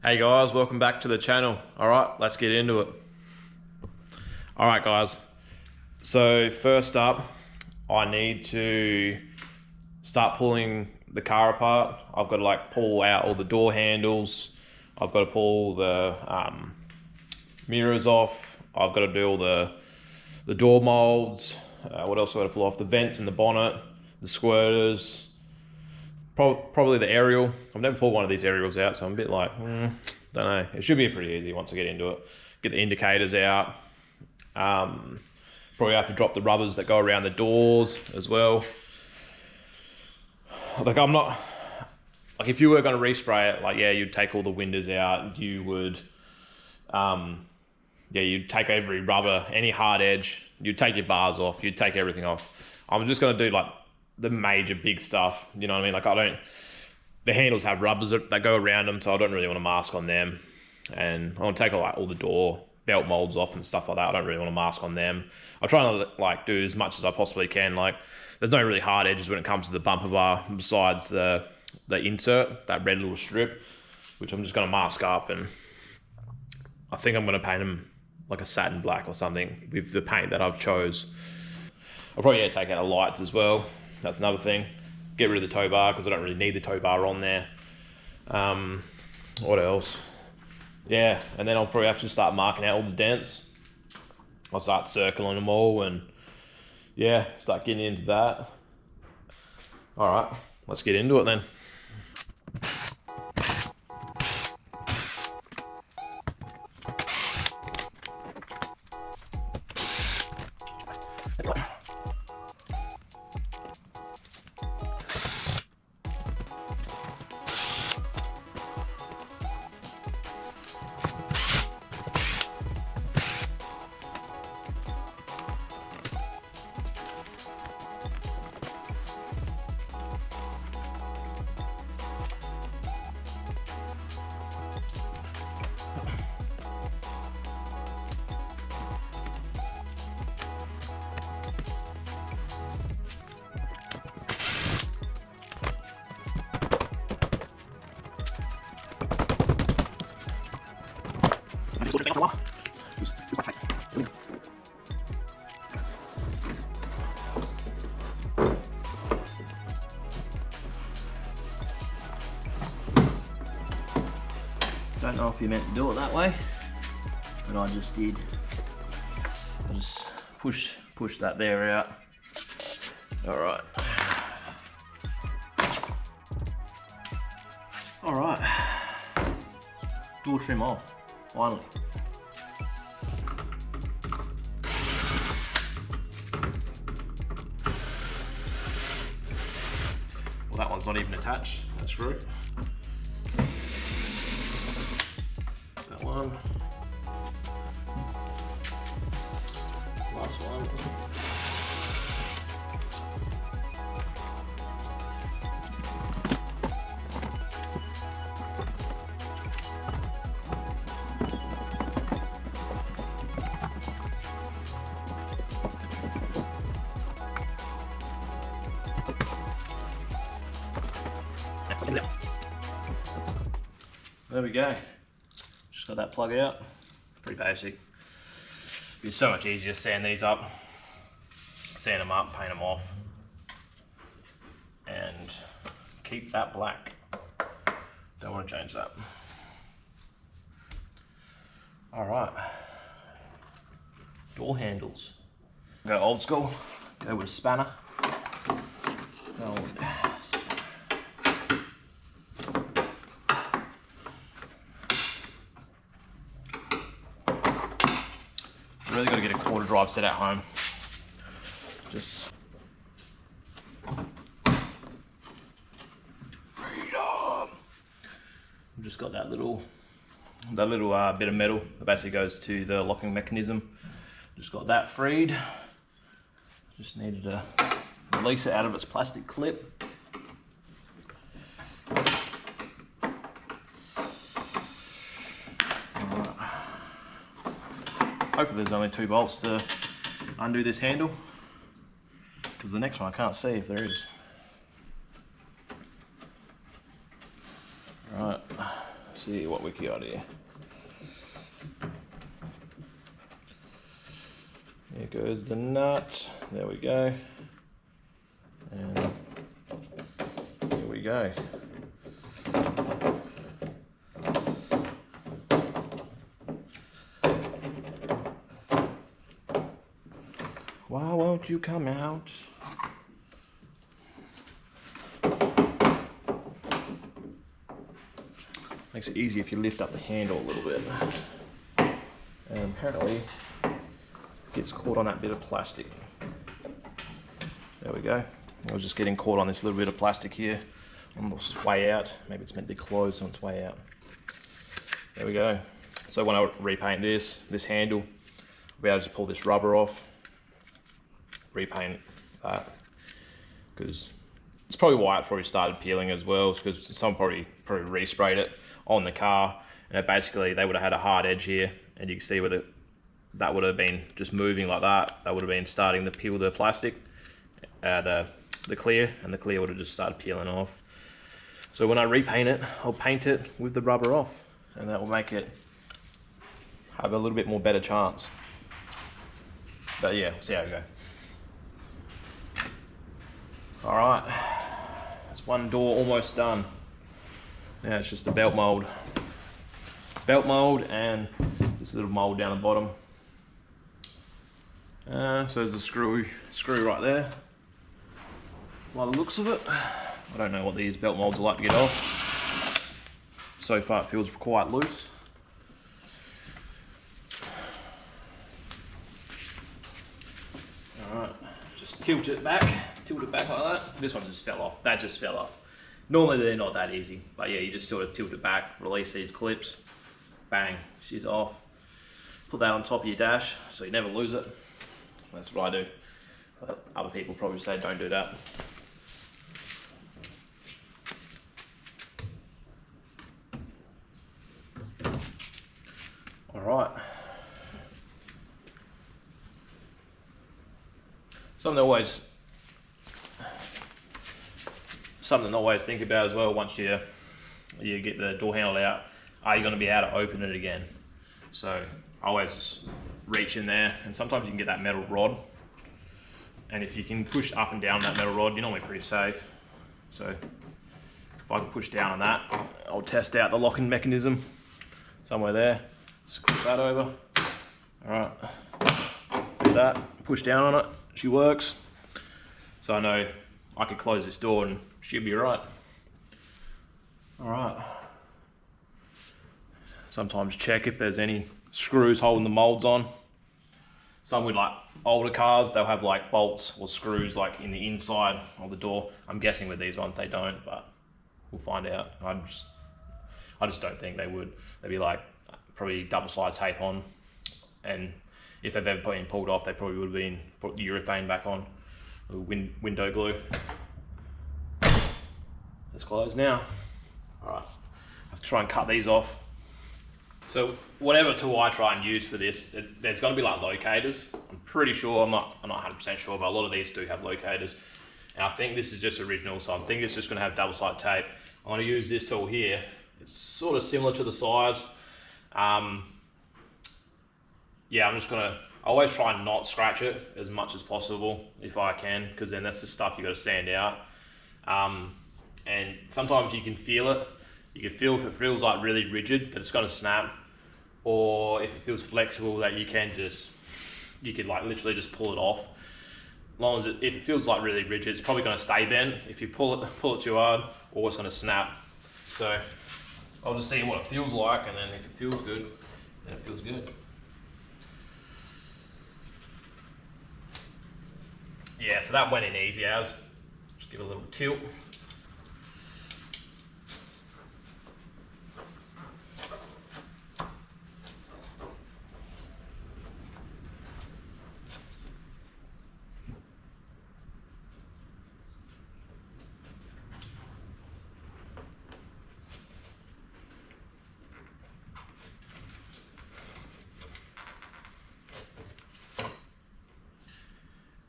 Hey guys, welcome back to the channel. All right, let's get into it. All right guys, so first up, I need to start pulling the car apart. I've got to like pull out all the door handles. I've got to pull the mirrors off. I've got to do all the door molds. What else have I got to pull off? The vents in the bonnet, the squirters, probably the aerial. I've never pulled one of these aerials out, so I'm a bit like, don't know. It should be pretty easy once I get into it. Get the indicators out. Probably have to drop the rubbers that go around the doors as well. Like I'm not, like if you were going to respray it, like yeah, you'd take all the windows out. You would, you'd take every rubber, any hard edge. You'd take your bars off. You'd take everything off. I'm just going to do like the major big stuff, you know what I mean? Like the handles have rubbers that go around them, so I don't really want to mask on them. And I want to take all the door belt molds off and stuff like that. I don't really want to mask on them. I try to like do as much as I possibly can. Like there's no really hard edges when it comes to the bumper bar besides the insert, that red little strip, which I'm just going to mask up, and I think I'm going to paint them like a satin black or something with the paint that I've chose. I'll probably take out the lights as well. That's another thing. Get rid of the tow bar because I don't really need the tow bar on there. What else? Yeah, and then I'll probably have to start marking out all the dents. I'll start circling them all and yeah, start getting into that. All right, let's get into it then. Don't know if you're meant to do it that way, but I just did. I just push that there out. All right. All right. Door trim off, finally. Well, that one's not even attached, that screw. That one. Last one. There we go. Just got that plug out. Pretty basic. It'd be so much easier to sand these up, sand them up, paint them off, and keep that black. Don't want to change that. All right. Door handles. Go old school. Go with a spanner. Go with really got to get a quarter drive set at home. Just freedom. I've just got that little bit of metal that basically goes to the locking mechanism. Just got that freed. Just needed to release it out of its plastic clip. Hopefully there's only 2 bolts to undo this handle, because the next one I can't see if there is. Right, see what we got here. Here goes the nut. There we go. And here we go. Why won't you come out? Makes it easy if you lift up the handle a little bit. And apparently it gets caught on that bit of plastic. There we go. I was just getting caught on this little bit of plastic here on the way out. Maybe it's meant to be closed on its way out. There we go. So when I repaint this handle, I'll be able to just pull this rubber off, repaint that, because it's probably why it probably started peeling as well, because someone probably resprayed it on the car, and it basically they would have had a hard edge here, and you can see where that would have been just moving like that. That would have been starting to peel the plastic, the clear, and the clear would have just started peeling off. So when I repaint it, I'll paint it with the rubber off, and that will make it have a little bit more better chance. But yeah, we'll see how we go. All right, that's one door almost done. Now it's just the belt mold. Belt mold and this little mold down the bottom. So there's a screw right there. By the looks of it, I don't know what these belt molds are like to get off. So far it feels quite loose. All right, just tilt it back like that. This one just fell off. That just fell off. Normally they're not that easy, but yeah, you just sort of tilt it back, release these clips, bang, she's off. Put that on top of your dash so you never lose it. That's what I do. But other people probably say don't do that. All right. Something to always think about as well, once you get the door handle out, are you going to be able to open it again? So I always just reach in there, and sometimes you can get that metal rod, and if you can push up and down that metal rod, you're normally pretty safe. So if I can push down on that, I'll test out the locking mechanism somewhere there. Just click that over. All right, do that, push down on it, she works. So I know I could close this door and she'll be right. All right. Sometimes check if there's any screws holding the molds on. Some with like older cars, they'll have like bolts or screws like in the inside of the door. I'm guessing with these ones they don't, but we'll find out. I just don't think they would. They'd be like probably double side tape on, and if they've ever been pulled off, they probably would have been put urethane back on, or window glue. It's closed now. All right, I have to try and cut these off. So whatever tool I try and use for this, there's going to be like locators. I'm pretty sure, I'm not 100% sure, but a lot of these do have locators. And I think this is just original, so I think it's just going to have double sided tape. I'm going to use this tool here. It's sort of similar to the size. Yeah, I'm just going to always try and not scratch it as much as possible if I can, because then that's the stuff you got to sand out. And sometimes you can feel it. You can feel if it feels like really rigid that it's going to snap, or if it feels flexible that you could like literally just pull it off. As long as if it feels like really rigid, it's probably going to stay bent. If you pull it too hard, or it's going to snap. So I'll just see what it feels like, and then if it feels good, then it feels good. Yeah, so that went in easy as. Just give it a little tilt.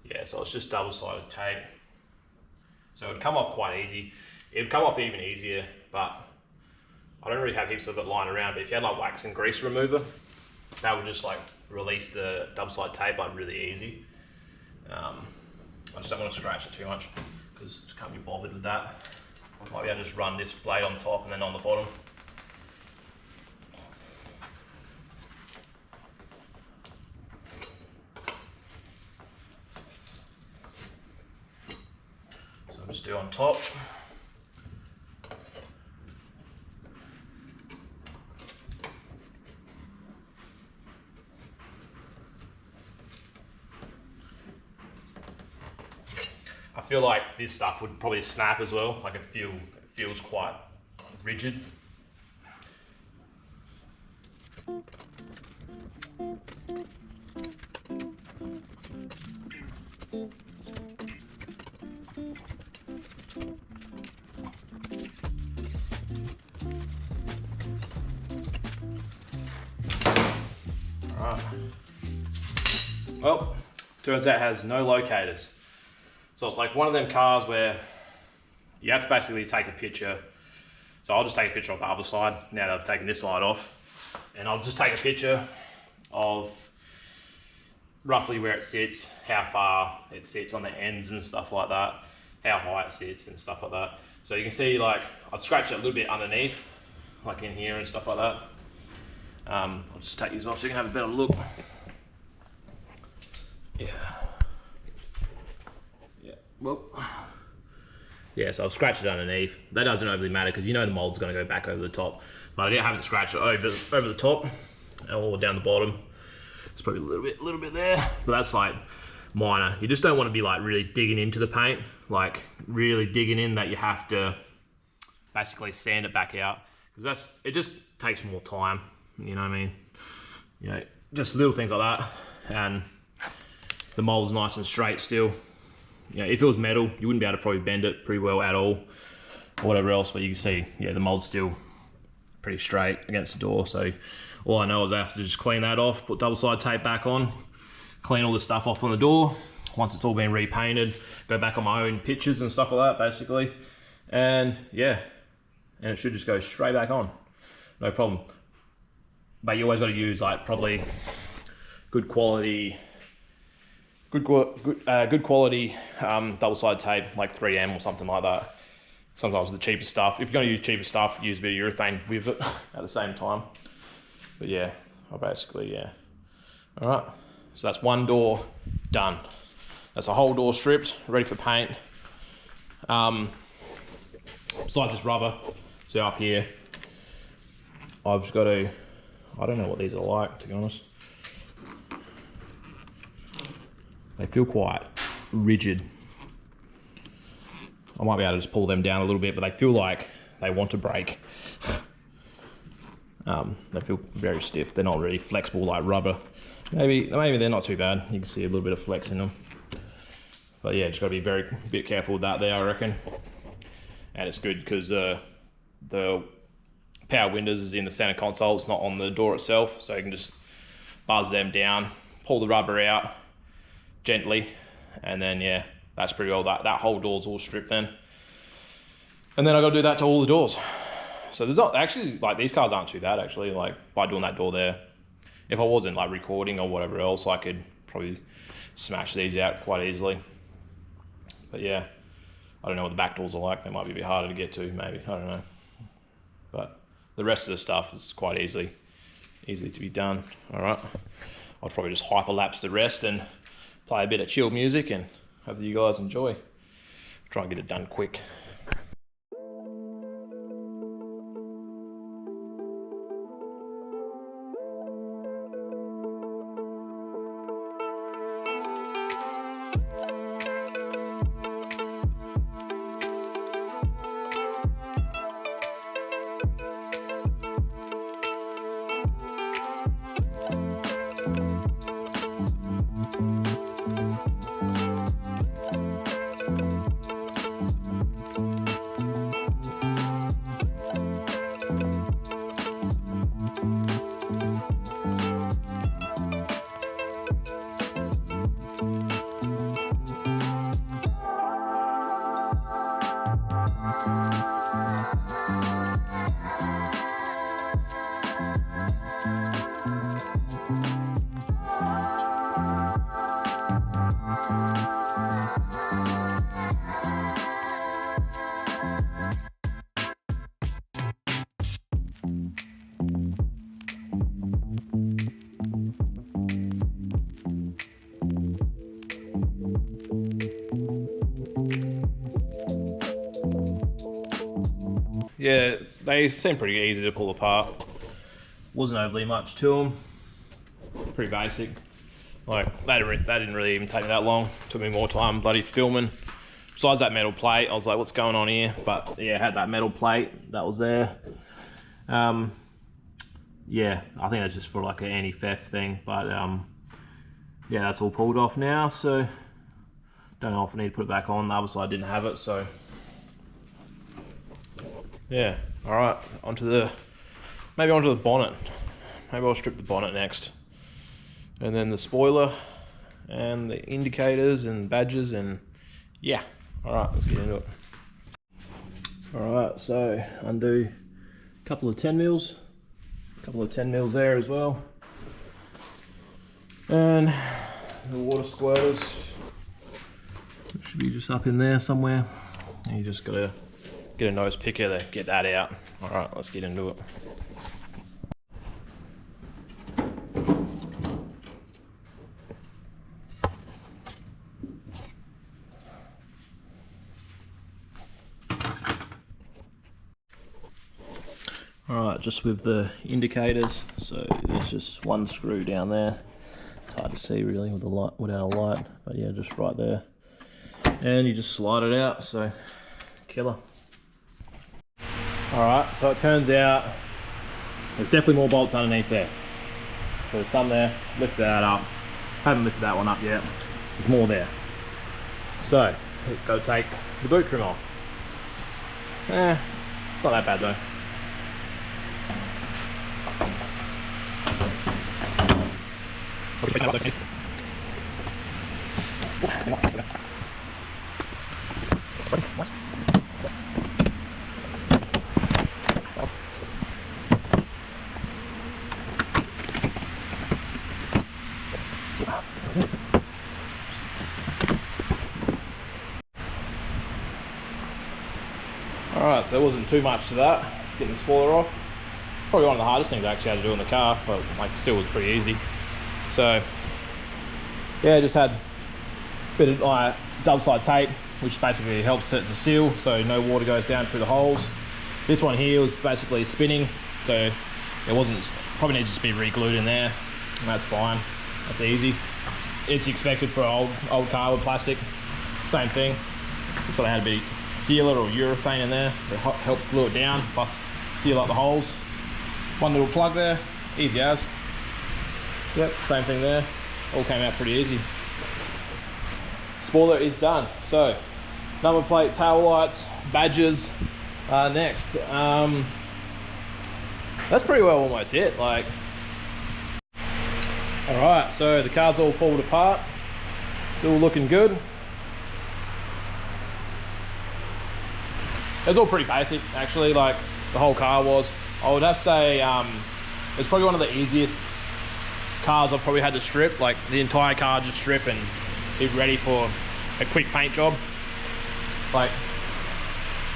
Yeah, so it's just double-sided tape. So it would come off quite easy. It would come off even easier, but I don't really have heaps of it lying around, but if you had like wax and grease remover, that would just like release the double side tape like really easy. I just don't want to scratch it too much because I just can't be bothered with that. Might be able to just run this blade on top and then on the bottom. So I'll just do on top. I feel like this stuff would probably snap as well. Like it feels quite rigid. Alright. Well, turns out it has no locators. So it's like one of them cars where you have to basically take a picture. So I'll just take a picture of the other side now that I've taken this side off. And I'll just take a picture of roughly where it sits, how far it sits on the ends and stuff like that, how high it sits and stuff like that. So you can see like, I've scratched it a little bit underneath, like in here and stuff like that. I'll just take these off so you can have a better look. Yeah. Well, yeah, so I've scratched it underneath. That doesn't overly matter because you know the mold's going to go back over the top. But I haven't scratched it over the top or down the bottom. It's probably a little bit there, but that's like minor. You just don't want to be like really digging into the paint, like really digging in that you have to basically sand it back out because it just takes more time. You know what I mean? You know, just little things like that, and the mold's nice and straight still. You know, if it was metal, you wouldn't be able to probably bend it pretty well at all, or whatever else, but you can see, yeah, the mold's still pretty straight against the door. So all I know is I have to just clean that off, put double side tape back on, clean all the stuff off on the door. Once it's all been repainted, go back on my own pictures and stuff like that, basically. And yeah, and it should just go straight back on, no problem. But you always got to use like probably good quality double side tape, like 3M or something like that. Sometimes the cheaper stuff. If you're going to use cheaper stuff, use a bit of urethane with it at the same time. But yeah, I basically, yeah. All right, so that's one door done. That's a whole door stripped, ready for paint. Besides this rubber, so up here, I've just got to, I don't know what these are like, to be honest. They feel quite rigid. I might be able to just pull them down a little bit, but they feel like they want to break. They feel very stiff. They're not really flexible like rubber. Maybe they're not too bad. You can see a little bit of flex in them. But yeah, just got to be a bit careful with that there, I reckon. And it's good because the power windows is in the center console. It's not on the door itself, so you can just buzz them down, pull the rubber out gently, and then yeah, that's pretty well that whole door's all stripped then. And then I got to do that to all the doors. So there's not actually, like, these cars aren't too bad actually, like by doing that door there. If I wasn't like recording or whatever else, I could probably smash these out quite easily. But yeah, I don't know what the back doors are like. They might be a bit harder to get to, maybe, I don't know. But the rest of the stuff is quite easy to be done. All right, I'll probably just hyperlapse the rest and play a bit of chill music and hope that you guys enjoy. Try and get it done quick. yeah, they seem pretty easy to pull apart. Wasn't overly much to them. Pretty basic. Like, that didn't really even take me that long. Took me more time bloody filming. Besides that metal plate, I was like, what's going on here? But yeah, had that metal plate that was there. Yeah, I think that's just for like an anti-theft thing. But yeah, that's all pulled off now. So don't know if I need to put it back on. The other side didn't have it, so yeah. All right, onto the bonnet. Maybe I'll strip the bonnet next, and then the spoiler, and the indicators and badges, and yeah. All right, let's get into it. All right, so undo a couple of 10 mils, there as well, and the water squirters should be just up in there somewhere. And you just gotta get a nose picker to get that out. All right, let's get into it. Alright, just with the indicators, so there's just one screw down there. It's hard to see really with the light, without a light, but yeah, just right there. And you just slide it out, so killer. Alright, so it turns out there's definitely more bolts underneath there. So there's some there, lift that up. Haven't lifted that one up yet. There's more there. So, go take the boot trim off. It's not that bad though. Alright, so there wasn't too much to that. Getting the spoiler off. Probably one of the hardest things I actually had to do in the car, but like still was pretty easy. So yeah, just had a bit of double side tape, which basically helps it to seal so no water goes down through the holes. This one here was basically spinning, so it wasn't, probably needs to be re-glued in there, and that's fine. That's easy. It's expected for an old car with plastic. Same thing. So they had a bit of sealer or urethane in there to help glue it down, plus seal up the holes. One little plug there, easy as. Yep, same thing there. All came out pretty easy. Spoiler is done. So, number plate, tail lights, badges next. That's pretty well almost it. Like, all right. So the car's all pulled apart. Still looking good. It's all pretty basic, actually. Like the whole car was. I would have to say it's probably one of the easiest cars I've probably had to strip. Like the entire car just strip and be ready for a quick paint job. Like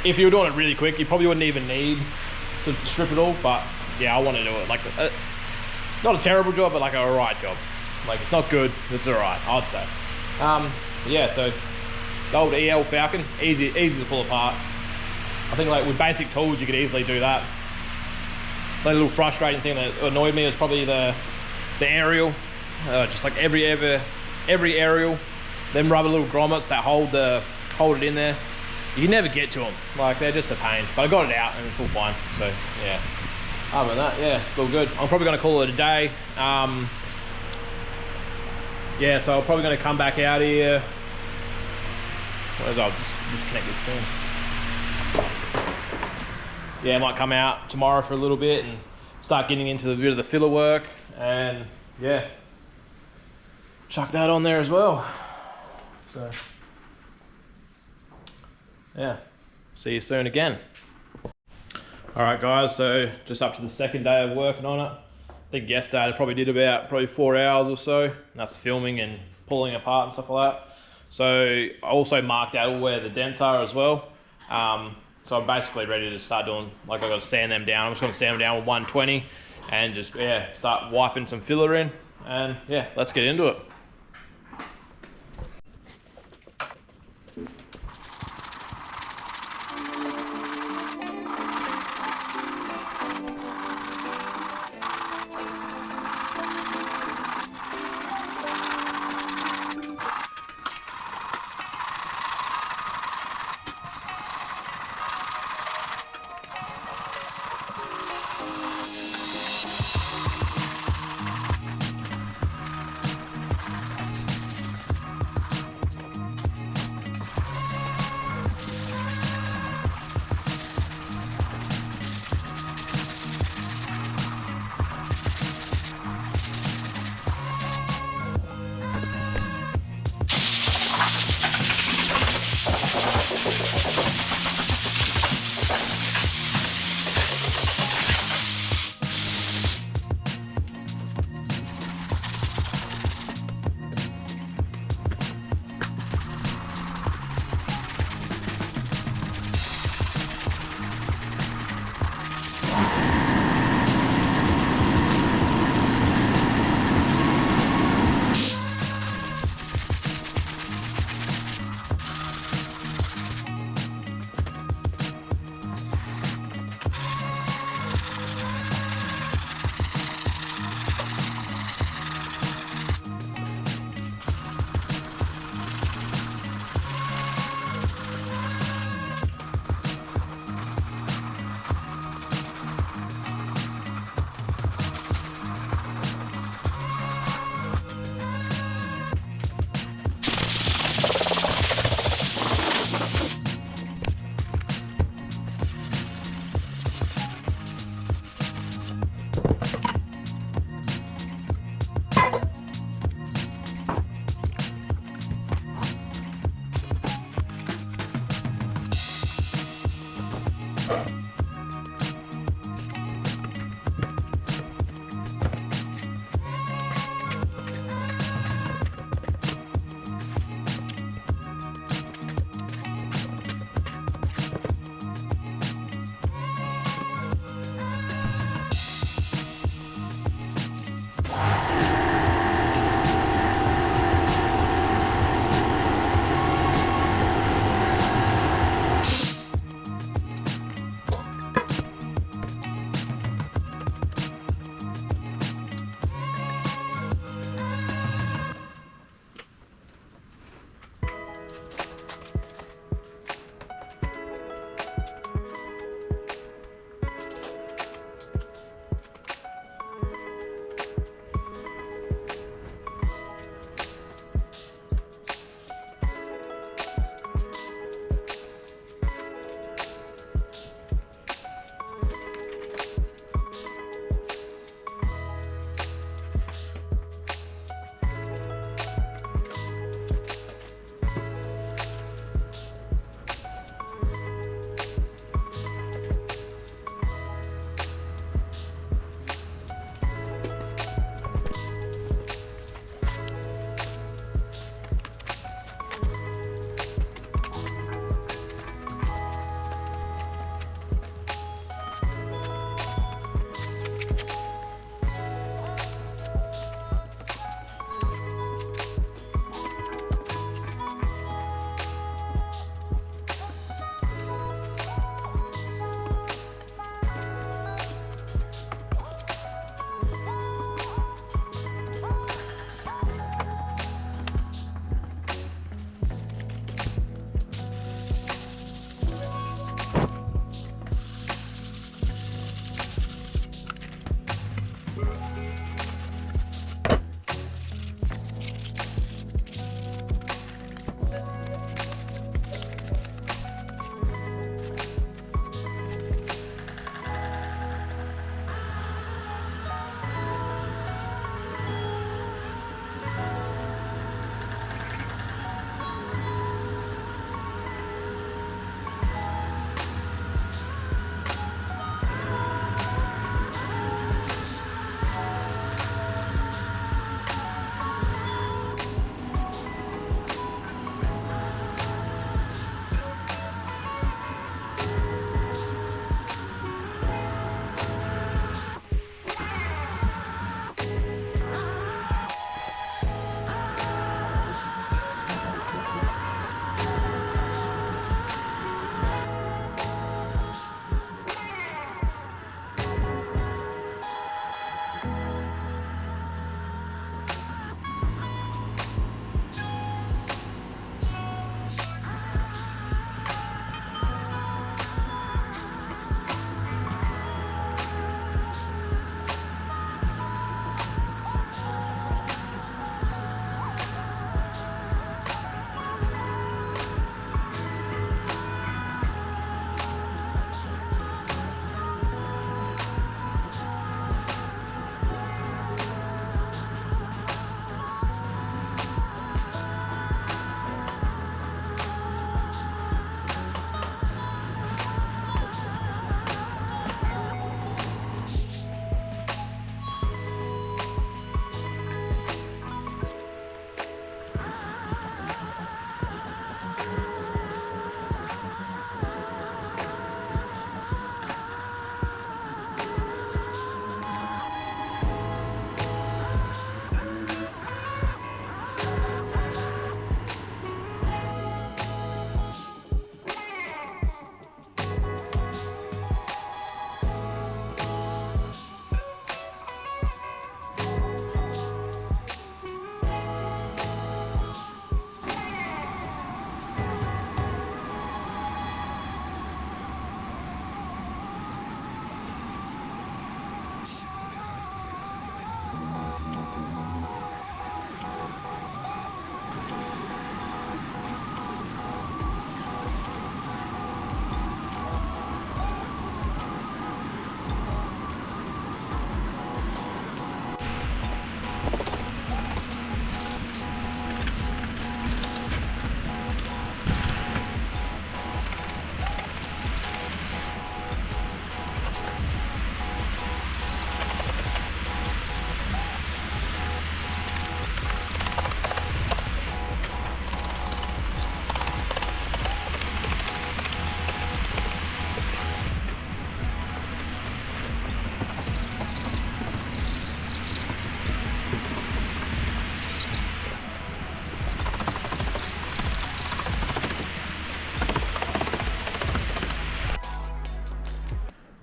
if you were doing it really quick, you probably wouldn't even need to strip it all, but yeah, I want to do it like not a terrible job, but like a alright job. Like it's not good, it's alright, I'd say. Yeah, so the old EL Falcon, easy to pull apart. I think like with basic tools you could easily do that. The little frustrating thing that annoyed me was probably the aerial. Just like every aerial, them rubber little grommets that hold it in there. You can never get to them. Like they're just a pain. But I got it out and it's all fine. So yeah. Other than that, yeah, it's all good. I'm probably gonna call it a day. Yeah, so I'm probably gonna come back out here. I'll just disconnect this fan. Yeah, I might come out tomorrow for a little bit and start getting into a bit of the filler work, and yeah, chuck that on there as well. So yeah, see you soon again. All right guys, so just up to the second day of working on it. I think yesterday I probably did about 4 hours or so, and that's filming and pulling apart and stuff like that. So I also marked out where the dents are as well. So I'm basically ready to start doing, like I got to sand them down. I'm just going to sand them down with 120 and just, yeah, start wiping some filler in. And yeah, let's get into it.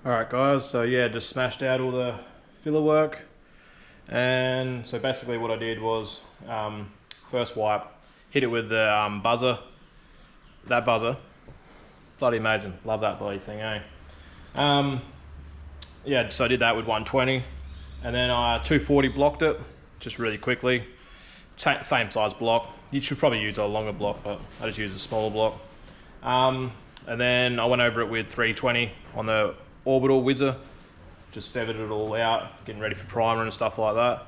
Alright guys, so yeah, just smashed out all the filler work. And so basically what I did was, first wipe, hit it with the buzzer. That buzzer, bloody amazing, love that bloody thing, eh? Yeah, so I did that with 120, and then I 240 blocked it, just really quickly. Same size block. You should probably use a longer block, but I just used a smaller block. And then I went over it with 320 on the orbital whizzer, just feathered it all out, getting ready for primer and stuff like that.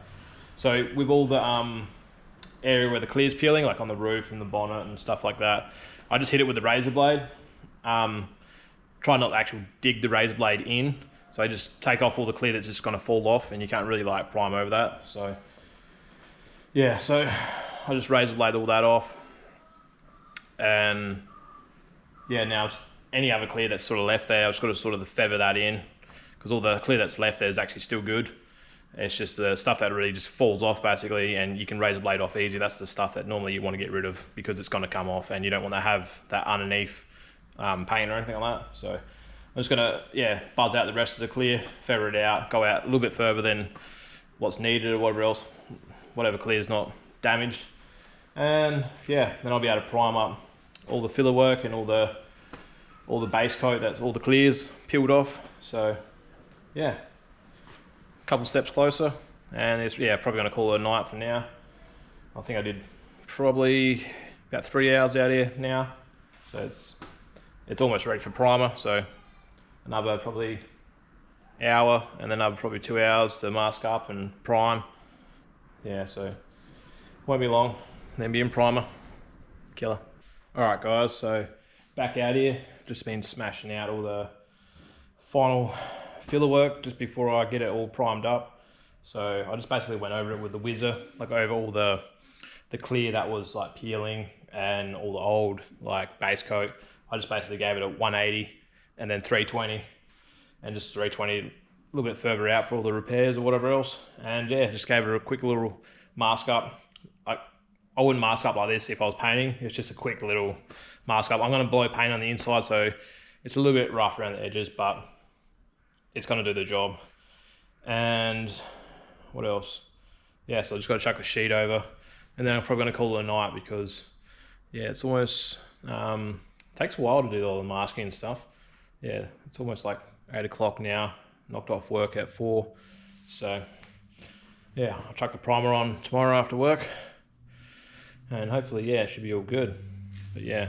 So with all the area where the clear's peeling, like on the roof and the bonnet and stuff like that, I just hit it with the razor blade. Try not to actually dig the razor blade in. So I just take off all the clear that's just gonna fall off, and you can't really like prime over that. So yeah, so I just razor blade all that off. And yeah, now it's any other clear that's sort of left there, I've just got to sort of feather that in, because all the clear that's left there is actually still good. It's just the stuff that really just falls off basically, and you can razor blade off easy. That's the stuff that normally you want to get rid of because it's going to come off, and you don't want to have that underneath paint or anything like that. So I'm just going to, yeah, buzz out the rest of the clear, feather it out, go out a little bit further than what's needed or whatever else, whatever clear is not damaged. And yeah, then I'll be able to prime up all the filler work and all the base coat, that's all the clears peeled off. So yeah, a couple steps closer, and it's, yeah, probably gonna call it a night for now. I think I did probably about 3 hours out here now, so it's almost ready for primer. So another probably hour, and then another probably 2 hours to mask up and prime. Yeah, so won't be long, then be in primer. Killer. All right guys, so back out here, just been smashing out all the final filler work just before I get it all primed up. So I just basically went over it with the whizzer, like over all the clear that was like peeling and all the old like base coat. I just basically gave it a 180 and then 320, and just 320 a little bit further out for all the repairs or whatever else. And yeah, just gave it a quick little mask up. I wouldn't mask up like this if I was painting. It's just a quick little mask up. I'm going to blow paint on the inside, so it's a little bit rough around the edges, but it's going to do the job. And what else? Yeah, so I just got to chuck the sheet over, and then I'm probably going to call it a night because yeah, it's almost takes a while to do all the masking and stuff. Yeah, it's almost like 8 o'clock now. Knocked off work at 4, so yeah, I'll chuck the primer on tomorrow after work, and hopefully, yeah, it should be all good. But yeah.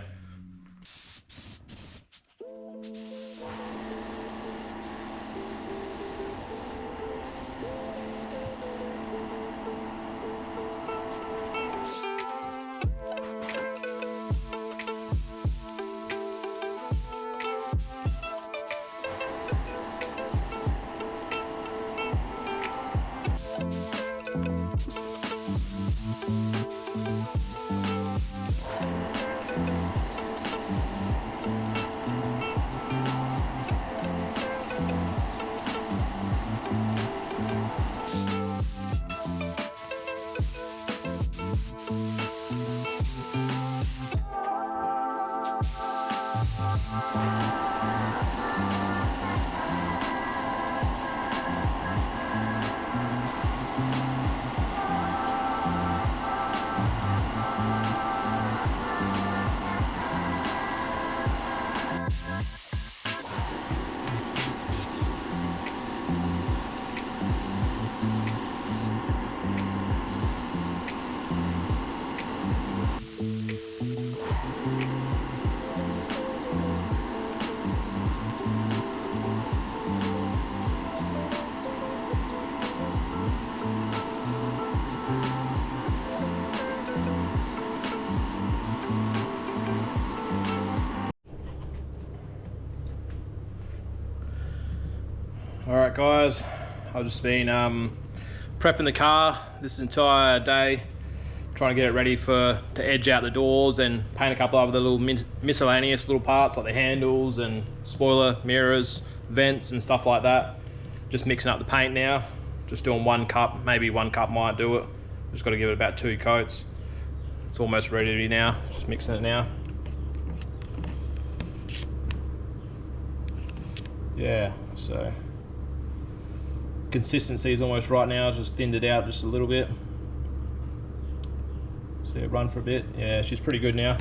Alright guys, I've just been prepping the car this entire day, trying to get it ready to edge out the doors and paint a couple of other little miscellaneous little parts like the handles and spoiler, mirrors, vents and stuff like that. Just mixing up the paint now, just doing 1 cup, maybe 1 cup might do it. Just got to give it about 2 coats. It's almost ready to be now, just mixing it now. Yeah, So consistency is almost right now, just thinned it out just a little bit. See it run for a bit. Yeah, she's pretty good now.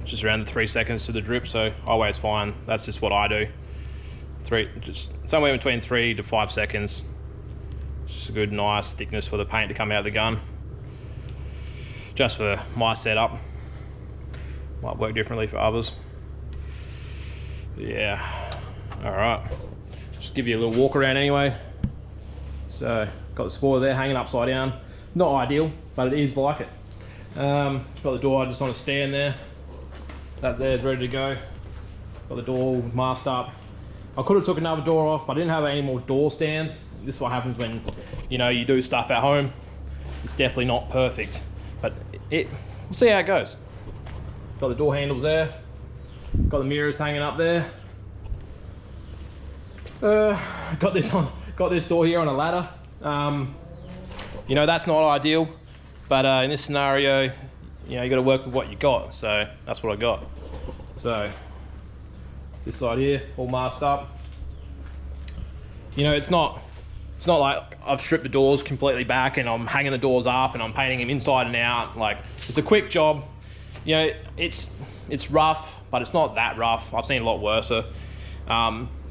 Just around the 3 seconds to the drip, so always fine. That's just what I do. Just somewhere between 3 to 5 seconds. Just a good, nice thickness for the paint to come out of the gun. Just for my setup. Might work differently for others. Yeah. All right. Just give you a little walk around anyway. So got the spoiler there hanging upside down. Not ideal, but it is like it. Got the door just on a stand there. That there's ready to go. Got the door masked up. I could have took another door off, but I didn't have any more door stands. This is what happens when, you know, you do stuff at home. It's definitely not perfect, but we'll see how it goes. Got the door handles there. Got the mirrors hanging up there. Got this door here on a ladder. You know, that's not ideal, but in this scenario, you know, you got to work with what you got. So that's what I got. So this side here, all masked up. You know, it's not like I've stripped the doors completely back and I'm hanging the doors up and I'm painting them inside and out. Like, it's a quick job. You know, it's rough, but it's not that rough. I've seen a lot worse.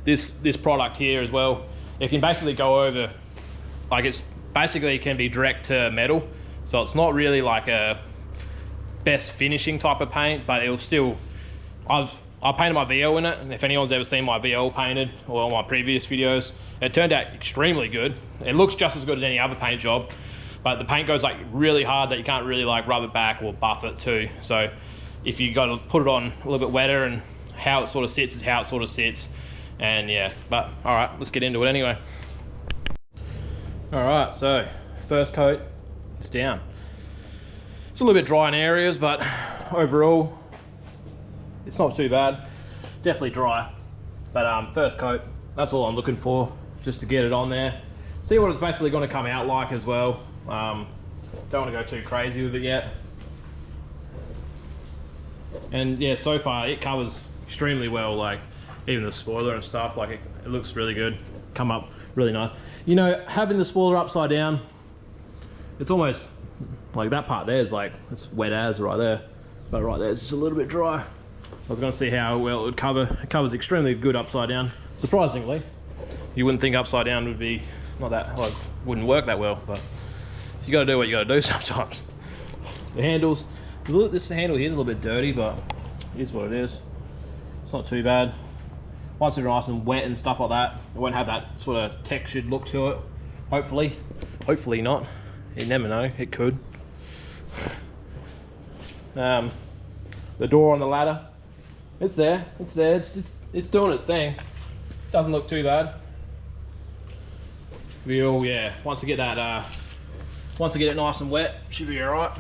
This product here as well, it can basically go over, like it can be direct to metal. So it's not really like a best finishing type of paint, but it'll still, I painted my VL in it, and if anyone's ever seen my VL painted or my previous videos, it turned out extremely good. It looks just as good as any other paint job, but the paint goes like really hard that you can't really like rub it back or buff it too. So if you got to put it on a little bit wetter, and how it sort of sits is how it sort of sits. And yeah, but all right, let's get into it anyway. All right, so first coat is down. It's a little bit dry in areas, but overall, it's not too bad. Definitely dry, but first coat, that's all I'm looking for, just to get it on there. See what it's basically going to come out like as well. Don't want to go too crazy with it yet. And yeah, so far it covers extremely well, like even the spoiler and stuff, like it looks really good. Come up really nice. You know, having the spoiler upside down, it's almost like that part there is like, it's wet as right there, but right there it's just a little bit dry. I was going to see how well it would cover. It covers extremely good upside down, surprisingly. You wouldn't think upside down would be not that, like, wouldn't work that well, but you got to do what you got to do sometimes. The handles, this handle here is a little bit dirty, but it is what it is. It's not too bad. Once it's nice and wet and stuff like that, it won't have that sort of textured look to it. Hopefully. Hopefully not. You never know, it could. The door on the ladder, it's there, it's doing its thing. Doesn't look too bad. Yeah, once I get that, once I get it nice and wet, should be all right.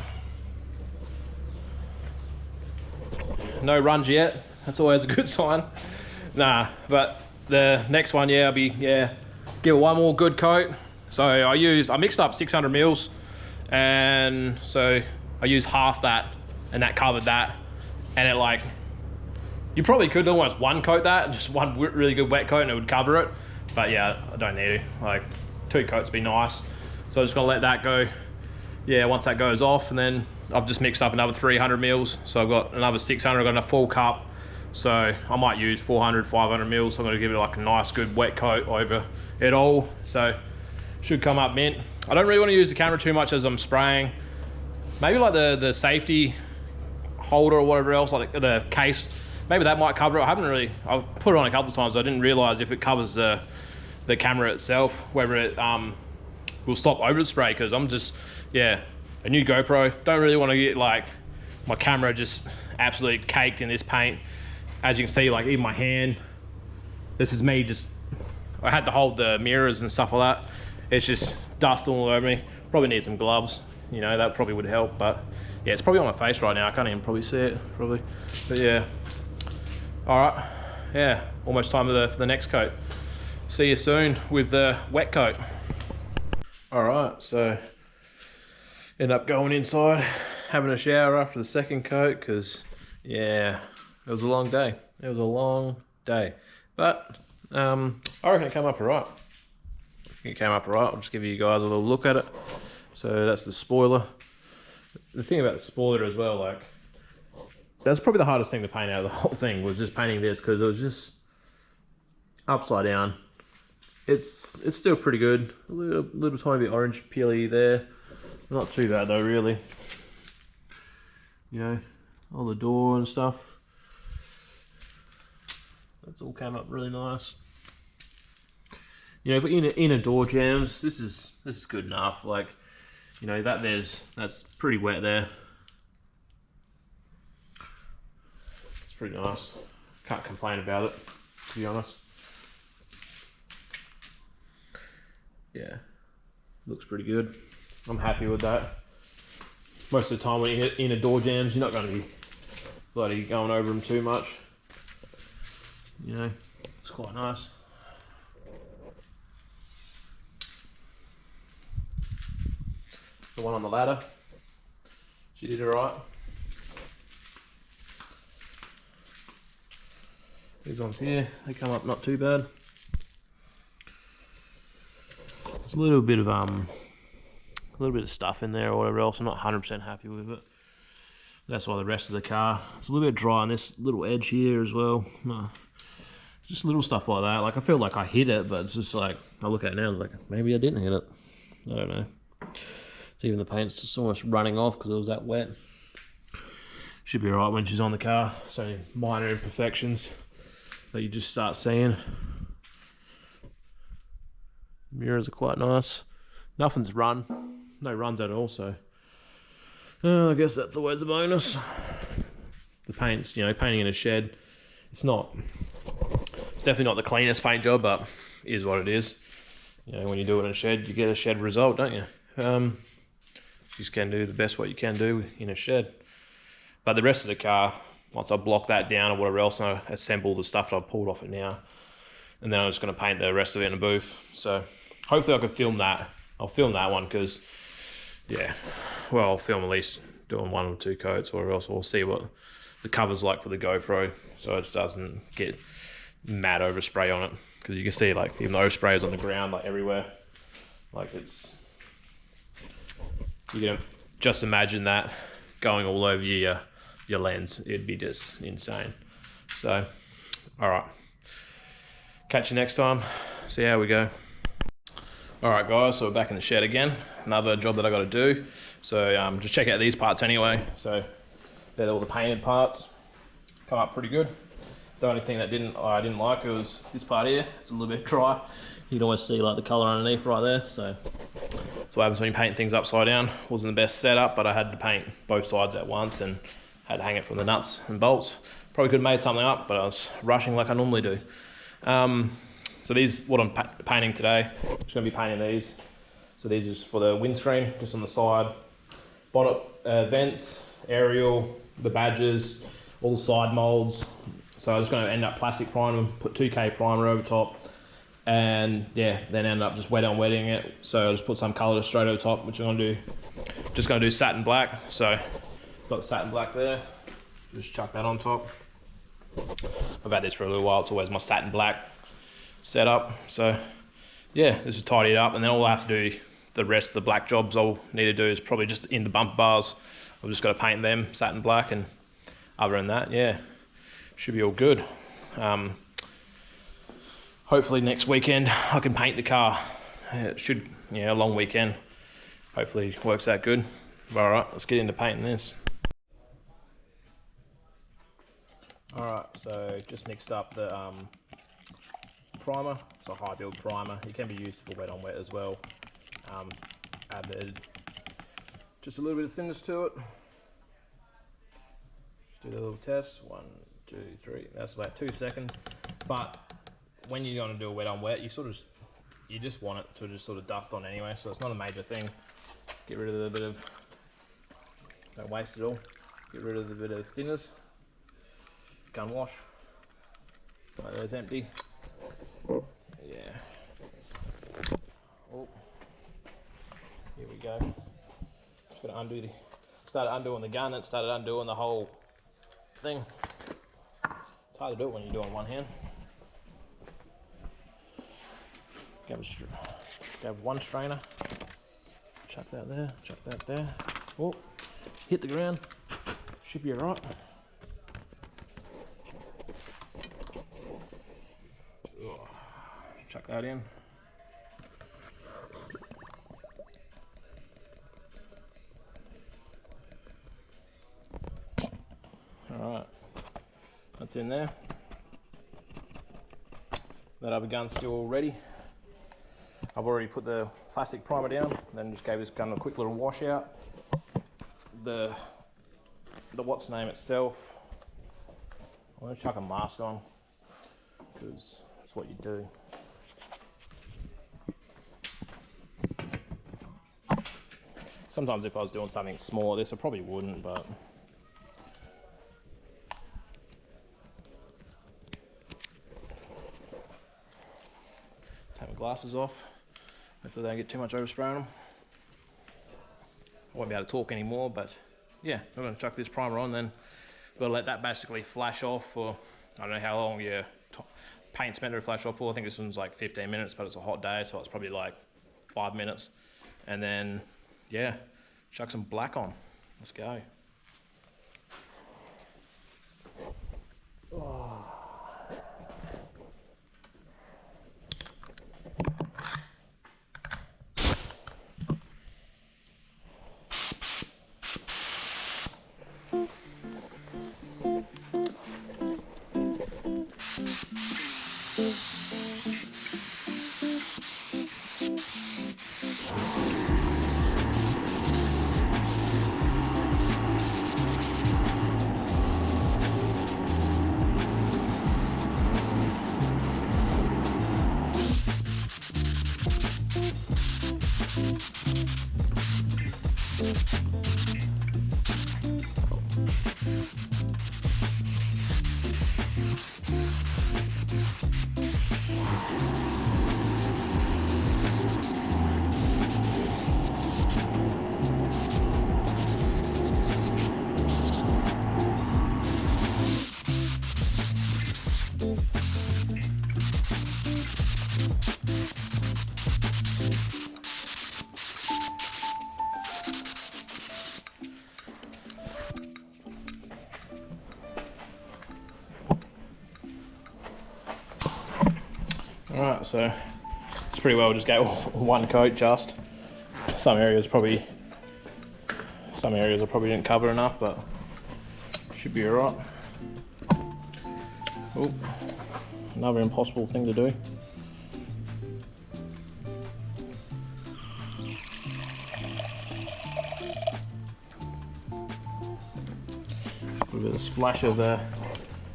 No runs yet, that's always a good sign. Nah, but the next one, yeah, give it one more good coat. So I mixed up 600 mils, and so I used half that, and that covered that. And it, like, you probably could almost one coat that, just one really good wet coat, and it would cover it. But yeah, I don't need to. Like, 2 coats would be nice. So I'm just gonna let that go. Yeah, once that goes off, and then I've just mixed up another 300 mils. So I've got another 600, I've got a full cup. So I might use 400, 500 mils. So I'm gonna give it like a nice good wet coat over it all. So should come up mint. I don't really want to use the camera too much as I'm spraying. Maybe like the safety holder or whatever else, like the case, maybe that might cover it. I've put it on a couple of times. I didn't realize if it covers the camera itself, whether it will stop over the spray, because I'm just, yeah, a new GoPro. Don't really want to get like my camera just absolutely caked in this paint. As you can see, like even my hand, this is me just, I had to hold the mirrors and stuff like that. It's just dust all over me. Probably need some gloves, you know, that probably would help. But yeah, it's probably on my face right now. I can't even probably see it, probably. But yeah, all right, yeah, almost time for the next coat. See you soon with the wet coat. All right, so end up going inside, having a shower after the second coat, because yeah, it was a long day. It was a long day, but I reckon it came up alright. It came up alright. I'll just give you guys a little look at it. So that's the spoiler. The thing about the spoiler as well, like, that's probably the hardest thing to paint out of the whole thing, was just painting this, because it was just upside down. It's still pretty good. A little tiny bit orange peely there. Not too bad though, really. You know, on the door and stuff. That's all came up really nice. You know, for inner door jambs, this is good enough. Like, you know, that's pretty wet there. It's pretty nice. Can't complain about it, to be honest. Yeah, looks pretty good. I'm happy with that. Most of the time when you're in a door jams, you're not going to be bloody going over them too much. You know, it's quite nice. The one on the ladder, she did alright. These ones here, they come up not too bad. There's a little bit of stuff in there or whatever else. I'm not 100% happy with it. That's why the rest of the car, it's a little bit dry on this little edge here as well. Just little stuff like that. Like, I feel like I hit it, but it's just like, I look at it now, like, maybe I didn't hit it. I don't know. It's even the paint's just almost running off because it was that wet. Should be alright when she's on the car. It's only minor imperfections that you just start seeing. Mirrors are quite nice. Nothing's run. No runs at all, so I guess that's always a bonus. The paint's, you know, painting in a shed, it's definitely not the cleanest paint job, but it is what it is. You know, when you do it in a shed, you get a shed result, don't you? You just can do the best what you can do in a shed. But the rest of the car, once I block that down or whatever else, and I assemble the stuff that I've pulled off it now, and then I'm just going to paint the rest of it in a booth. So hopefully I can film that. I'll film that one because, yeah, well, I'll film at least doing 1 or 2 coats or else we'll see what the cover's like for the GoPro, so it doesn't get mad overspray on it. Because you can see, like, even though spray is on the ground, like, everywhere, like, it's, you can just imagine that going all over your lens. It'd be just insane. So, all right, catch you next time, see how we go. All right, guys, so we're back in the shed again. Another job that I got to do. So just check out these parts anyway. So they're all the painted parts. Come up pretty good. The only thing that I didn't like was this part here. It's a little bit dry. You can always see like the color underneath right there. So that's what happens when you paint things upside down. Wasn't the best setup, but I had to paint both sides at once and had to hang it from the nuts and bolts. Probably could have made something up, but I was rushing like I normally do. So these, what I'm painting today, I'm just going to be painting these. So these are just for the windscreen, just on the side. Bonnet vents, aerial, the badges, all the side molds. So I'm just going to end up plastic priming, put 2K primer over top. And yeah, then end up just wet on wetting it. So I'll just put some colour straight over top, which I'm going to do. Just going to do satin black. So got the satin black there. Just chuck that on top. I've had this for a little while. It's always my satin black setup. So yeah, this will tidy it up, and then all I have to do, the rest of the black jobs I'll need to do is probably just in the bumper bars. I've just got to paint them satin black, and other than that, yeah, should be all good. Hopefully next weekend I can paint the car. It should, yeah, a long weekend. Hopefully it works out good. All right, let's get into painting this. All right, so just mixed up the primer. It's a high build primer. It can be used for wet on wet as well. Added just a little bit of thinness to it. Just do the little test. 1, 2, 3. That's about 2 seconds. But when you're going to do a wet on wet, you just want it to just sort of dust on anyway. So it's not a major thing. Get rid of the bit of, don't waste it all. Get rid of the bit of thinners. Gun wash. Right there's empty. Yeah. Oh. Here we go. Just gonna undo started undoing the gun, it started undoing the whole thing. It's hard to do it when you do it on one hand. grab one strainer, chuck that there, chuck that there. Oh, hit the ground, should be alright. Chuck that in. Alright, that's in there. That other gun's still ready. I've already put the plastic primer down, then just gave this gun a quick little wash out. The what's name itself, I'm going to chuck a mask on because that's what you do. Sometimes if I was doing something smaller this I probably wouldn't, but take my glasses off. Hopefully they don't get too much overspray on them. I won't be able to talk anymore, but yeah, I'm going to chuck this primer on, then we'll let that basically flash off for, I don't know how long your paint's meant to flash off for. I think this one's like 15 minutes, but it's a hot day, so it's probably like 5 minutes. And then, yeah, chuck some black on. Let's go. Oh. Alright, so it's pretty well just go one coat just. Some areas I probably didn't cover enough, but should be alright. Oh, another impossible thing to do. A bit of a splash of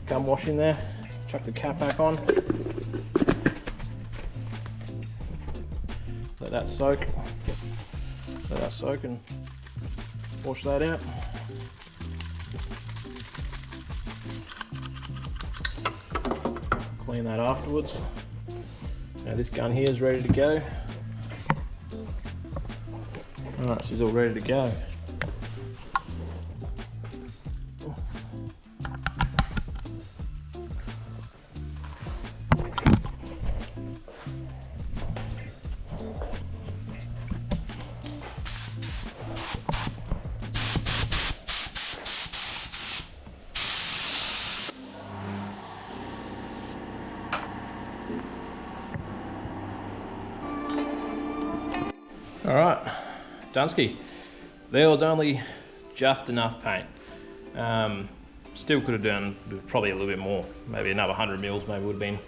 gum wash in there. Chuck the cap back on. Let that soak. Let that soak and wash that out. Clean that afterwards. Now this gun here is ready to go. Alright, she's all ready to go. Alright, Dunsky. There was only just enough paint. Still could have done probably a little bit more. Maybe another 100 mils maybe would have been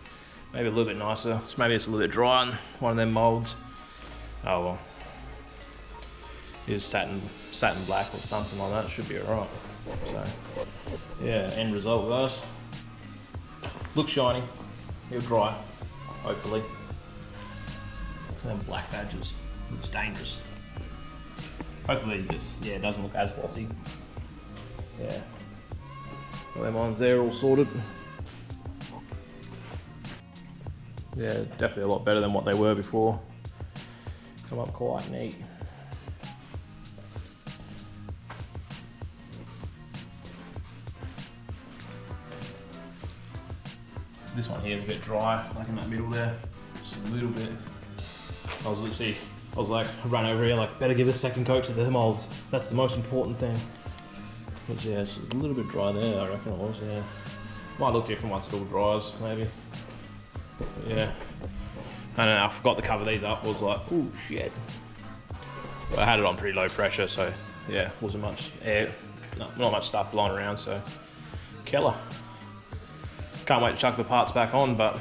maybe a little bit nicer. So maybe it's a little bit dry on one of them molds. Oh well. It's satin black or something like that. Should be alright. So yeah, end result guys. Looks shiny. It'll dry, hopefully. And then black badges. Looks dangerous. Hopefully it doesn't look as glossy. Yeah. Well, them ones there all sorted. Yeah, definitely a lot better than what they were before. Come up quite neat. This one here is a bit dry, like in that middle there. Just a little bit. I was like, run over here, like, better give a second coat to the molds. That's the most important thing. Which, yeah, it's a little bit dry there, I reckon it was, yeah. Might look different once it all dries, maybe. But yeah. I don't know, I forgot to cover these up. I was like, oh shit. But I had it on pretty low pressure, so yeah, wasn't much air, not much stuff blowing around, so killer. Can't wait to chuck the parts back on, but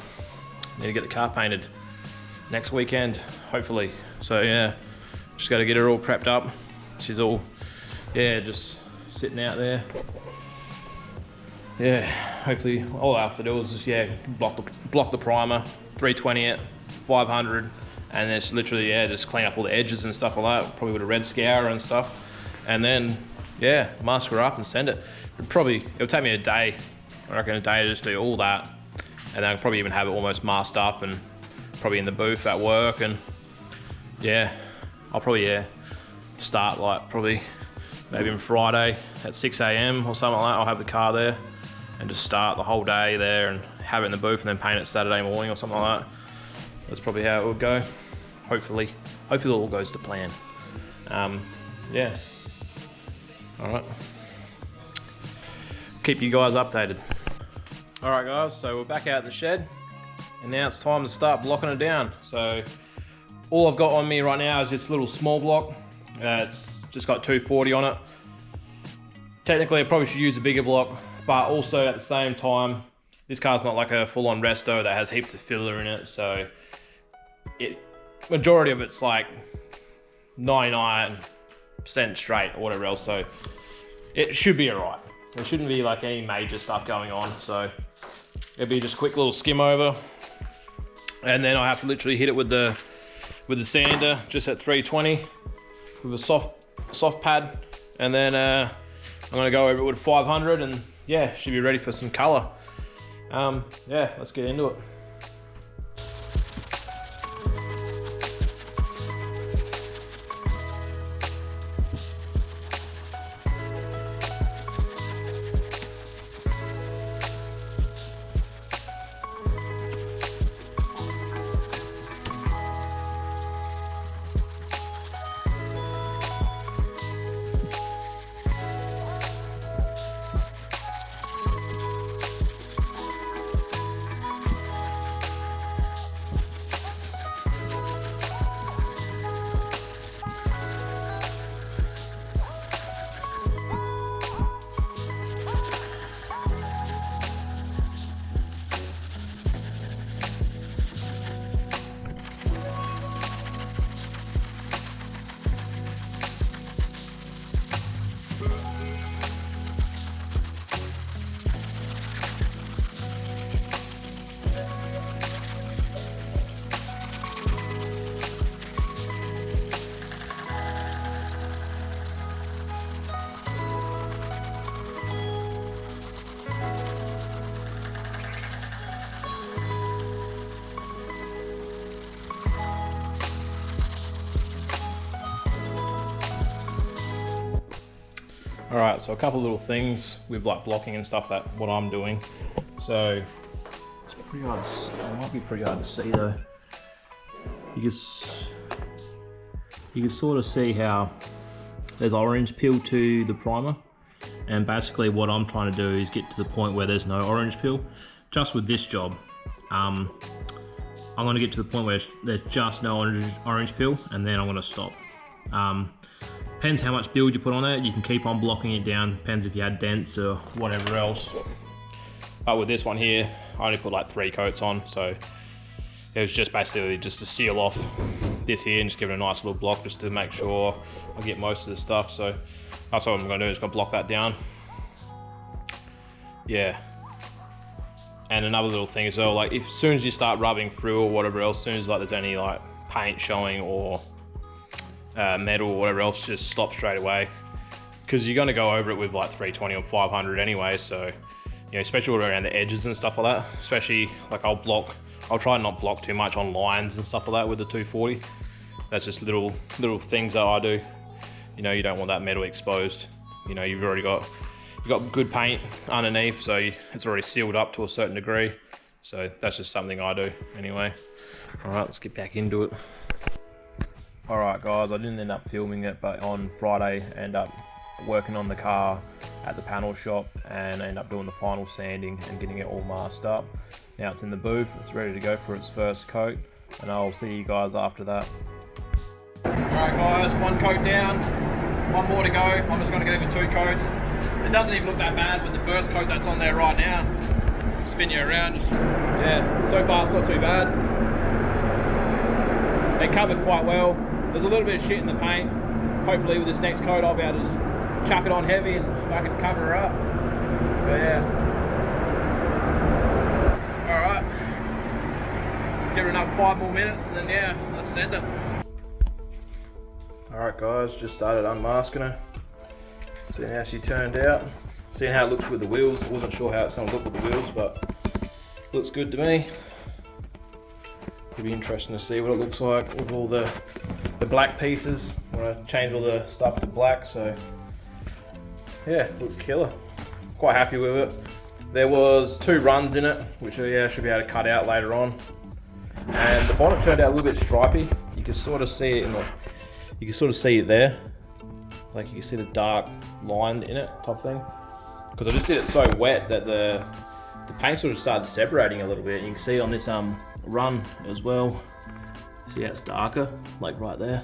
need to get the car painted next weekend, hopefully. So yeah, just got to get her all prepped up. She's all, yeah, just sitting out there. Yeah, hopefully all I have to do is just, yeah, block the primer, 320 it, 500, and it's literally, yeah, just clean up all the edges and stuff like that, probably with a red scourer and stuff, and then, yeah, mask her up and send it. It'll take me a day, I reckon a day to just do all that, and then I'll probably even have it almost masked up and probably in the booth at work, and yeah, I'll probably, yeah, start like probably maybe on Friday at 6 AM or something like that. I'll have the car there and just start the whole day there and have it in the booth and then paint it Saturday morning or something like that. That's probably how it would go. Hopefully it all goes to plan. Yeah. All right. Keep you guys updated. All right, guys. So we're back out in the shed, and now it's time to start blocking it down. So all I've got on me right now is this little small block. It's just got 240 on it. Technically, I probably should use a bigger block, but also at the same time, this car's not like a full-on resto that has heaps of filler in it, so majority of it's like 99% straight or whatever else, so it should be alright. There shouldn't be like any major stuff going on, so it'll be just a quick little skim over, and then I have to literally hit it with the sander just at 320 with a soft pad, and then I'm gonna go over it with 500, and yeah, should be ready for some color. Yeah, let's get into it. Alright, so a couple little things with like blocking and stuff, that what I'm doing. So it's pretty hard to see. It might be pretty hard to see though. You can sort of see how there's orange peel to the primer, and basically what I'm trying to do is get to the point where there's no orange peel. Just with this job, I'm going to get to the point where there's just no orange peel, and then I'm going to stop. Depends how much build you put on it. You can keep on blocking it down. Depends if you had dents or whatever else. But with this one here, I only put like 3 coats on, so it was just basically just to seal off this here and just give it a nice little block just to make sure I get most of the stuff. So that's what I'm going to do, is going to block that down. Yeah. And another little thing as well, like as soon as you start rubbing through or whatever else, as soon as like there's any like paint showing or metal or whatever else, just stop straight away, because you're going to go over it with like 320 or 500 anyway. So, you know, especially around the edges and stuff like that, especially like I'll try and not block too much on lines and stuff like that with the 240. That's just little things that I do. You know, you don't want that metal exposed. You know, you've got good paint underneath, so it's already sealed up to a certain degree. So that's just something I do anyway. All right, let's get back into it. Alright guys, I didn't end up filming it, but on Friday I ended up working on the car at the panel shop and I ended up doing the final sanding and getting it all masked up. Now it's in the booth, it's ready to go for its first coat, and I'll see you guys after that. Alright guys, one coat down, one more to go. I'm just going to give it 2 coats. It doesn't even look that bad with the first coat that's on there right now. Spin you around, yeah, so far it's not too bad. They covered quite well. There's a little bit of shit in the paint. Hopefully with this next coat I'll be able to just chuck it on heavy and just fucking cover her up. But yeah. Alright. Give her another 5 more minutes and then yeah, let's send it. Alright guys, just started unmasking her. Seeing how she turned out. Seeing how it looks with the wheels. I wasn't sure how it's going to look with the wheels, but looks good to me. It'll be interesting to see what it looks like with all the black pieces. I'm going to change all the stuff to black, so yeah, looks killer. Quite happy with it. There was 2 runs in it, which yeah, I should be able to cut out later on. And the bonnet turned out a little bit stripy. You can sort of see it in the, you can sort of see it there. Like you can see the dark line in it type thing. Because I just did it so wet that the paint sort of started separating a little bit. You can see on this run as well. See how it's darker, like right there.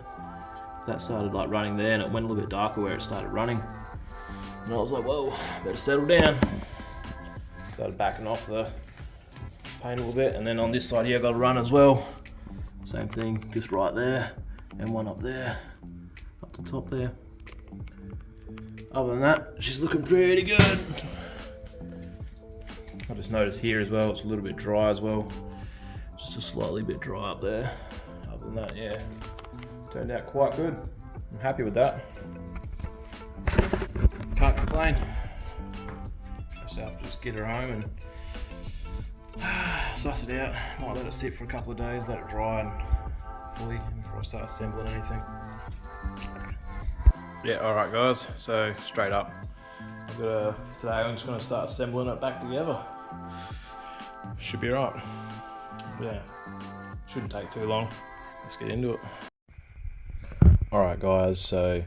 That started like running there, and it went a little bit darker where it started running. And I was like, whoa, better settle down. Started backing off the paint a little bit, and then on this side here I got a run as well. Same thing, just right there, and one up there, up the top there. Other than that, she's looking pretty good. I just noticed here as well, it's a little bit dry as well. Just a slightly bit dry up there. Other than that, yeah, turned out quite good. I'm happy with that. Can't complain. Just get her home and suss it out. Might let it sit for a couple of days, let it dry and fully before I start assembling anything. Yeah, alright guys, so straight up. Today I'm just going to start assembling it back together. Should be right. Yeah, shouldn't take too long. Let's get into it. Alright guys, so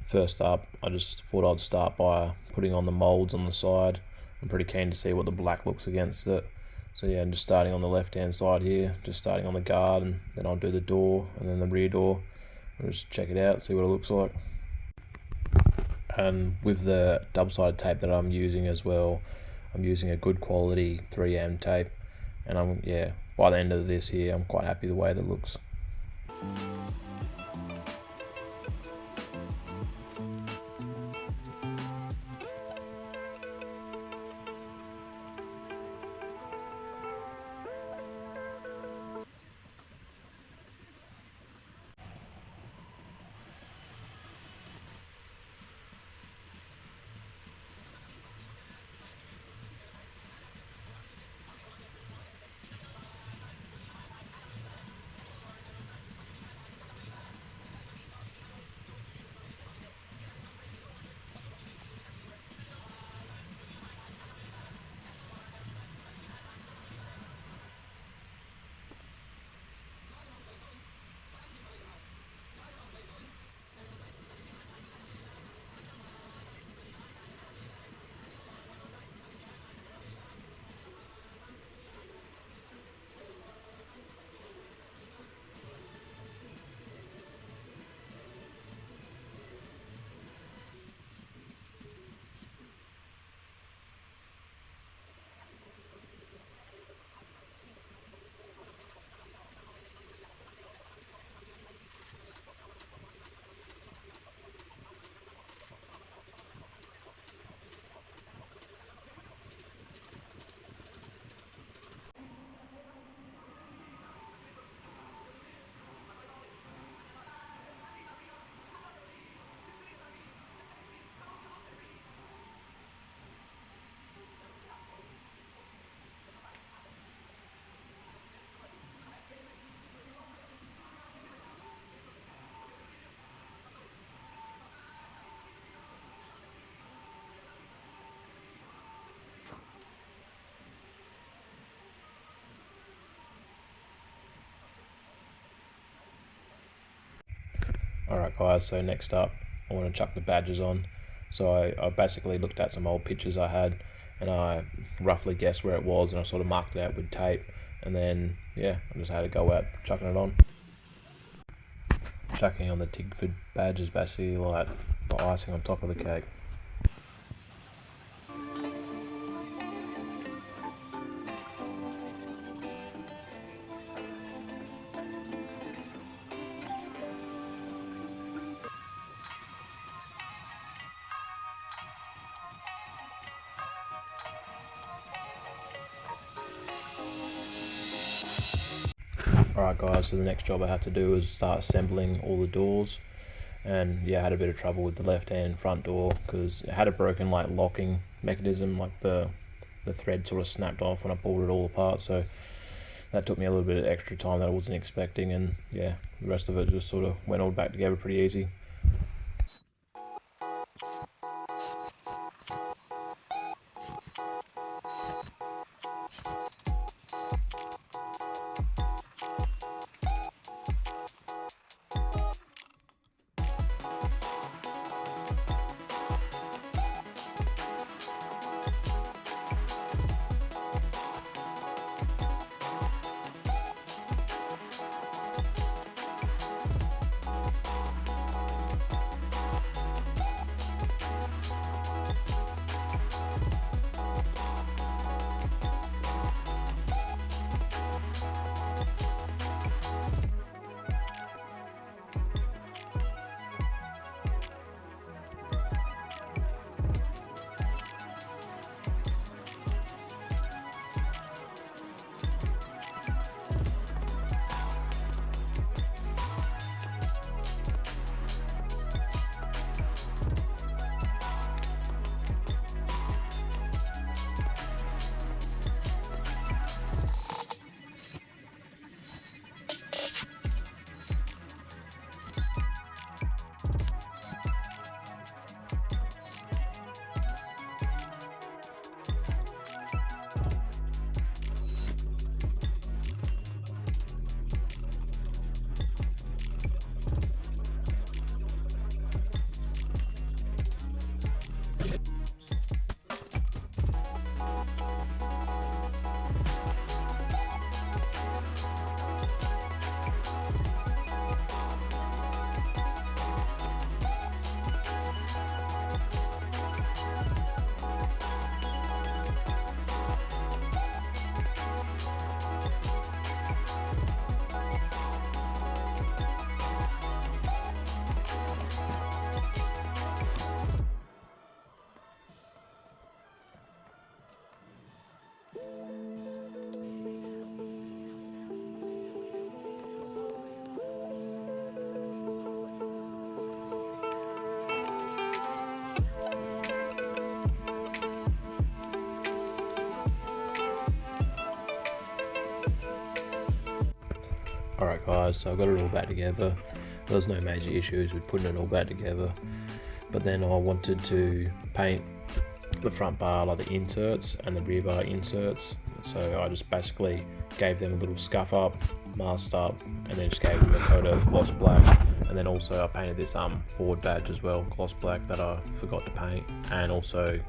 first up, I just thought I'd start by putting on the molds on the side. I'm pretty keen to see what the black looks against it. So yeah, I'm just starting on the left hand side here, just starting on the guard, and then I'll do the door and then the rear door. I'll just check it out, see what it looks like. And with the double-sided tape that I'm using as well, I'm using a good quality 3M tape, and yeah, by the end of this here, I'm quite happy the way that looks. Alright guys, so next up I want to chuck the badges on. So I basically looked at some old pictures I had and I roughly guessed where it was, and I sort of marked it out with tape, and then yeah, I just had to go out chucking it on. Chucking on the Tigford badge is basically like the icing on top of the cake. Alright guys, so the next job I had to do was start assembling all the doors, and yeah, I had a bit of trouble with the left hand front door because it had a broken like locking mechanism, like the thread sort of snapped off when I pulled it all apart, so that took me a little bit of extra time that I wasn't expecting, and yeah, the rest of it just sort of went all back together pretty easy. Alright guys, so I got it all back together. There was no major issues with putting it all back together, but then I wanted to paint the front bar, like the inserts, and the rear bar inserts, so I just basically gave them a little scuff up, masked up, and then just gave them a coat of gloss black. And then also I painted this forward badge as well, gloss black, that I forgot to paint, and also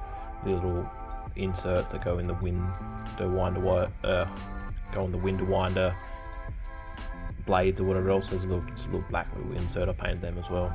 the little inserts that go in the window winder blades or whatever else. There's a little black little insert. I painted them as well.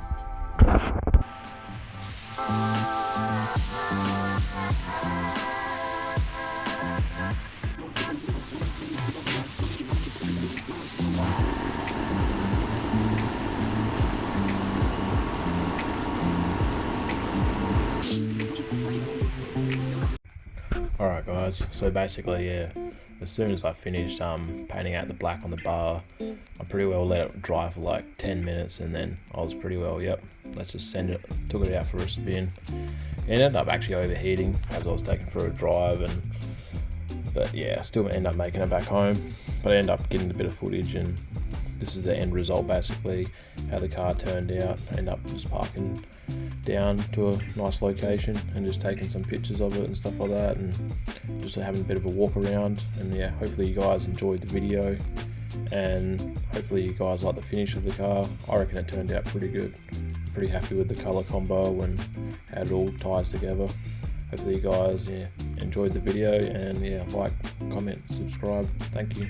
Alright guys, so basically yeah, as soon as I finished painting out the black on the bar, I pretty well let it dry for like 10 minutes, and then I was pretty well, yep, let's just send it. Took it out for a spin. It ended up actually overheating as I was taking for a drive, but yeah, I still ended up making it back home. But I ended up getting a bit of footage, and this is the end result basically, how the car turned out. I ended up just parking down to a nice location and just taking some pictures of it and stuff like that, and just having a bit of a walk around. And yeah, hopefully you guys enjoyed the video. and hopefully you guys like the finish of the car. I reckon it turned out pretty good. Pretty happy with the colour combo and how it all ties together. Hopefully you guys enjoyed the video, and like, comment, subscribe. Thank you.